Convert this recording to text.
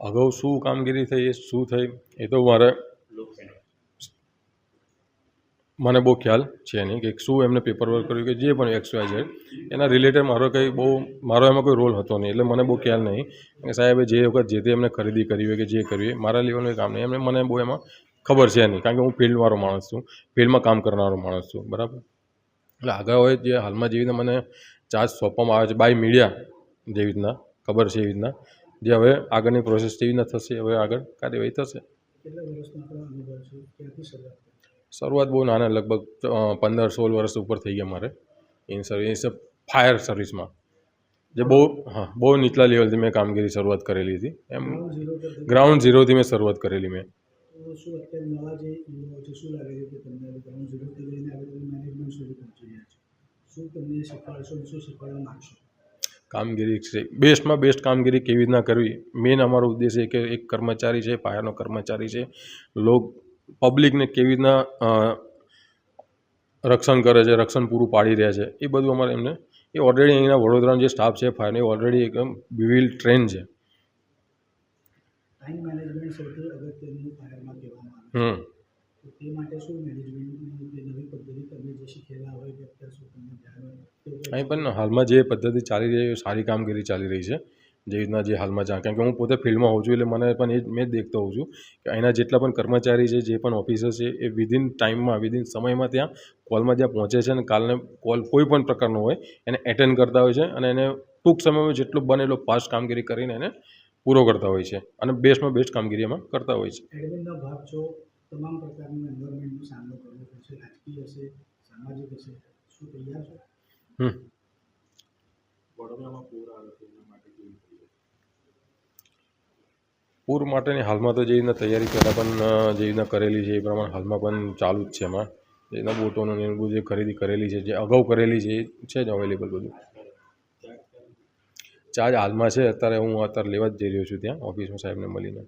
અગાઉ શું કામગીરી થઈ એ શું થઈ એ તો મને બહુ ખ્યાલ છે નહીં કે શું એમને પેપર વર્ક કર્યું કે જે પણ XYZ એના રિલેટેડ મારો કંઈ મારો એમાં કોઈ રોલ હતો નહીં, એટલે મને બહુ ખ્યાલ નહીં કે સાહેબે જે વખત જે તે એમને ખરીદી કરી હોય કે જે કર્યું હોય મારા લેવલનું કામ નહીં, એમને મને બહુ એમાં ખબર છે નહીં, કારણ કે હું ફિલ્ડવાળો માણસ છું, ફિલ્ડમાં કામ કરનારો માણસ છું, બરાબર. એટલે આગળ હોય જે હાલમાં જેવી રીતના મને ચાર્જ સોંપવામાં આવે છે બાય મીડિયા, જેવી રીતના ખબર છે એવી રીતના જે હવે આગળની પ્રોસેસ જેવી રીતના થશે, હવે આગળ કાર્યવાહી થશે. શરૂઆત બહુ નાના, લગભગ 15-16 વર્ષ ઉપર થઈ ગયા મારે ઇન સર્વિસ ફાયર સર્વિસમાં, જે બહુ નીચલા લેવલથી મેં કામગીરી શરૂઆત કરેલી હતી. એમ ગ્રાઉન્ડ ઝીરોથી મેં શરૂઆત કરેલી મેં. કામગીરી છે બેસ્ટમાં બેસ્ટ કામગીરી કેવી રીતના કરવી, મેઇન અમારો ઉદ્દેશ છે કે એક કર્મચારી છે, ફાયરનો કર્મચારી છે, પબ્લિકને કેવી રીતના રક્ષણ કરે છે, રક્ષણ પૂરું પાડી રહ્યા છે, એ બધું અમારે એમને એ ઓલરેડી અહીંના વડોદરાનો જે સ્ટાફ છે ફાયરનો એ ઓલરેડી એકદમ વિલ ટ્રેન છે. અહીં પણ હાલમાં જે પદ્ધતિ ચાલી રહી છે સારી કામગીરી ચાલી રહી છે, જે રીતના જે હાલમાં કારણ કે હું પોતે ફિલ્ડમાં હોઉં છું એટલે મને પણ એ મેં જ દેખતો હોઉં છું કે અહીંના જેટલા પણ કર્મચારી છે, જે પણ ઓફિસર છે, એ વિધિન ટાઈમમાં વિધિન સમયમાં ત્યાં કોલમાં જ્યાં પહોંચે છે અને કાલને કોલ કોઈ પણ પ્રકારનો હોય એને એટેન્ડ કરતા હોય છે અને એને ટૂંક સમયમાં જેટલું બને એટલો ફાસ્ટ કામગીરી કરીને એને પૂરો કરતા હોય છે અને બેસ્ટમાં બેસ્ટ કામગીરી એમાં કરતા હોય છે. તમામ પ્રકારની એન્વાયરમેન્ટનો સામનો કરવો પડશે, રાજકીય હશે, સામાજિક હશે, શું તૈયાર છો? વડોદરામાં પૂર આવે છે એના માટે પૂર માટેની હાલમાં તો જે રીતના તૈયારી પહેલાં પણ જે રીતના કરેલી છે એ પ્રમાણે હાલમાં પણ ચાલુ જ છે. એમાં જે રીતના બોટોનું ને બધું જે ખરીદી કરેલી છે, જે અગાઉ કરેલી છે એ છે જ અવેલેબલ બધું. ચાર્જ હાલમાં છે અત્યારે હું લેવા જ જઈ રહ્યો છું ત્યાં ઓફિસમાં સાહેબને મળીને.